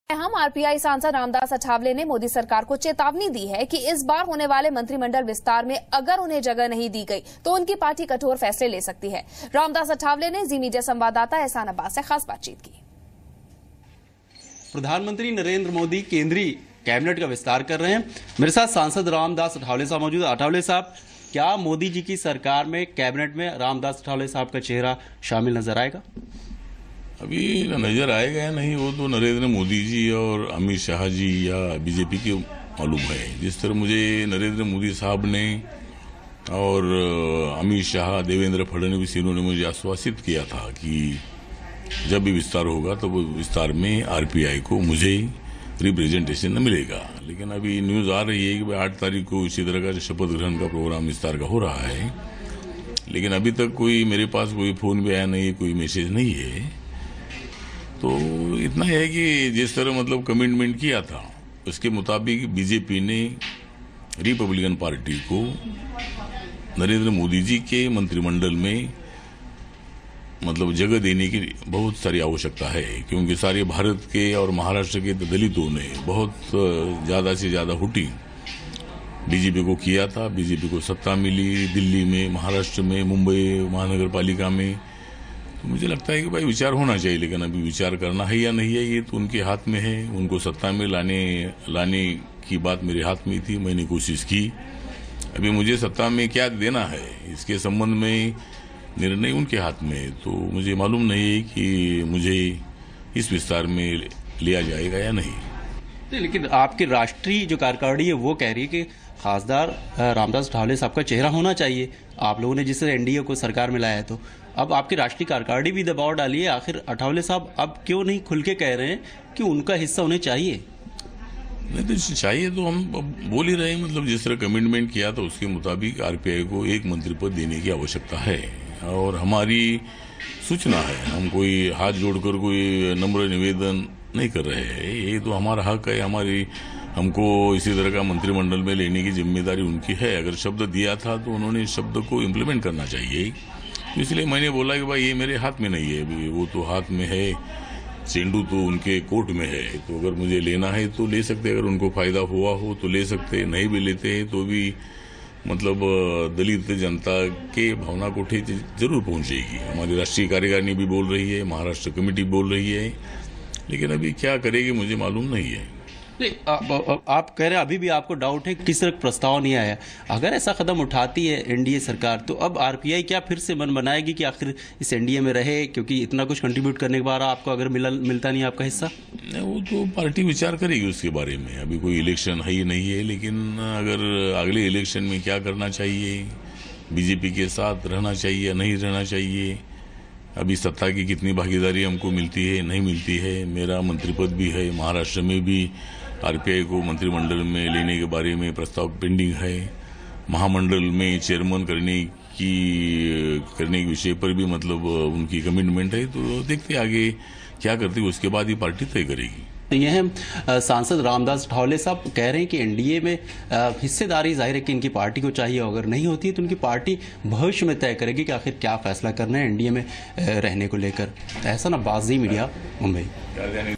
हम आरपीआई सांसद रामदास अठावले ने मोदी सरकार को चेतावनी दी है कि इस बार होने वाले मंत्रिमंडल विस्तार में अगर उन्हें जगह नहीं दी गई तो उनकी पार्टी कठोर फैसले ले सकती है। रामदास अठावले ने जी मीडिया संवाददाता एहसान अब्बास से खास बातचीत की। प्रधानमंत्री नरेंद्र मोदी केंद्रीय कैबिनेट का विस्तार कर रहे हैं। मेरे साथ सांसद रामदास अठावले साहब मौजूद। अठावले साहब, क्या मोदी जी की सरकार में कैबिनेट में रामदास अठावले साहब का चेहरा शामिल नजर आएगा? अभी नजर आएगा या नहीं वो तो नरेंद्र मोदी जी और अमित शाह जी या बीजेपी के मालूम है। जिस तरह मुझे नरेंद्र मोदी साहब ने और अमित शाह, देवेंद्र फडणवीस, इन्होंने मुझे आश्वासित किया था कि जब भी विस्तार होगा तो वो विस्तार में आरपीआई को मुझे रिप्रेजेंटेशन मिलेगा। लेकिन अभी न्यूज आ रही है कि 8 तारीख को इसी तरह का शपथ ग्रहण का प्रोग्राम विस्तार का हो रहा है, लेकिन अभी तक कोई मेरे पास कोई फोन भी आया नहीं है, कोई मैसेज नहीं है। तो इतना है कि जिस तरह मतलब कमिटमेंट किया था उसके मुताबिक बीजेपी ने रिपब्लिकन पार्टी को नरेंद्र मोदी जी के मंत्रिमंडल में मतलब जगह देने की बहुत सारी आवश्यकता है, क्योंकि सारे भारत के और महाराष्ट्र के दलितों ने बहुत ज्यादा से ज्यादा हुटी बीजेपी को किया था। बीजेपी को सत्ता मिली दिल्ली में, महाराष्ट्र में, मुंबई महानगर पालिका में। तो मुझे लगता है कि भाई विचार होना चाहिए, लेकिन अभी विचार करना है या नहीं है ये तो उनके हाथ में है। उनको सत्ता में लाने की बात मेरे हाथ में थी, मैंने कोशिश की। अभी मुझे सत्ता में क्या देना है इसके संबंध में निर्णय उनके हाथ में है, तो मुझे मालूम नहीं है कि मुझे इस विस्तार में लिया जाएगा या नहीं। लेकिन आपकी राष्ट्रीय जो कार्यकारिणी है वो कह रही है कि खासदार रामदास अठावले साहब का चेहरा होना चाहिए। आप लोगों ने जिस एनडीए को सरकार में लाया है, तो अब आपकी राष्ट्रीय कार्यकारिणी भी दबाव डाली है। आखिर अठावले साहब अब क्यों नहीं खुल के कह रहे हैं कि उनका हिस्सा होने चाहिए? नहीं तो चाहिए तो हम बोल ही रहे हैं। मतलब जिस तरह कमिटमेंट किया था उसके मुताबिक आरपीआई को एक मंत्री पद देने की आवश्यकता है और हमारी सूचना है। हम कोई हाथ जोड़कर कोई नम्र निवेदन नहीं कर रहे हैं, ये तो हमारा हक है। हमको इसी तरह का मंत्रिमंडल में लेने की जिम्मेदारी उनकी है। अगर शब्द दिया था तो उन्होंने इस शब्द को इम्प्लीमेंट करना चाहिए। इसलिए मैंने बोला कि भाई ये मेरे हाथ में नहीं है, वो तो हाथ में है, चेंडू तो उनके कोर्ट में है। तो अगर मुझे लेना है तो ले सकते, अगर उनको फायदा हुआ हो तो ले सकते, नहीं भी लेते हैं तो भी मतलब दलित जनता के भावना को ठेस जरूर पहुंचेगी। हमारी राष्ट्रीय कार्यकारिणी भी बोल रही है, महाराष्ट्र कमेटी बोल रही है, लेकिन अभी क्या करेगी मुझे मालूम नहीं है। आप कह रहे हैं अभी भी आपको डाउट है, किस तरह प्रस्ताव नहीं आया। अगर ऐसा कदम उठाती है एनडीए सरकार तो अब आरपीआई क्या फिर से मन बनाएगी कि आखिर इस एनडीए में रहे, क्योंकि इतना कुछ कंट्रीब्यूट करने के बाद आपको अगर मिलता नहीं आपका हिस्सा? नहीं, वो तो पार्टी विचार करेगी उसके बारे में। अभी कोई इलेक्शन है ही नहीं है, लेकिन अगर अगले इलेक्शन में क्या करना चाहिए, बीजेपी के साथ रहना चाहिए या नहीं रहना चाहिए, अभी सत्ता की कितनी भागीदारी हमको मिलती है नहीं मिलती है। मेरा मंत्रिपद भी है, महाराष्ट्र में भी आरपीआई को मंत्रिमंडल में लेने के बारे में प्रस्ताव पेंडिंग है। महामंडल में चेयरमैन करने के विषय पर भी मतलब उनकी कमिटमेंट है। तो देखते आगे क्या करती है, उसके बाद ही पार्टी तय करेगी। यह है सांसद रामदास अठावले साहब कह रहे हैं कि एनडीए में हिस्सेदारी जाहिर है कि इनकी पार्टी को चाहिए, अगर नहीं होती तो उनकी पार्टी भविष्य में तय करेगी कि आखिर क्या फैसला करना है एनडीए में रहने को लेकर। एहसान अब्बास, जी मीडिया, मुंबई।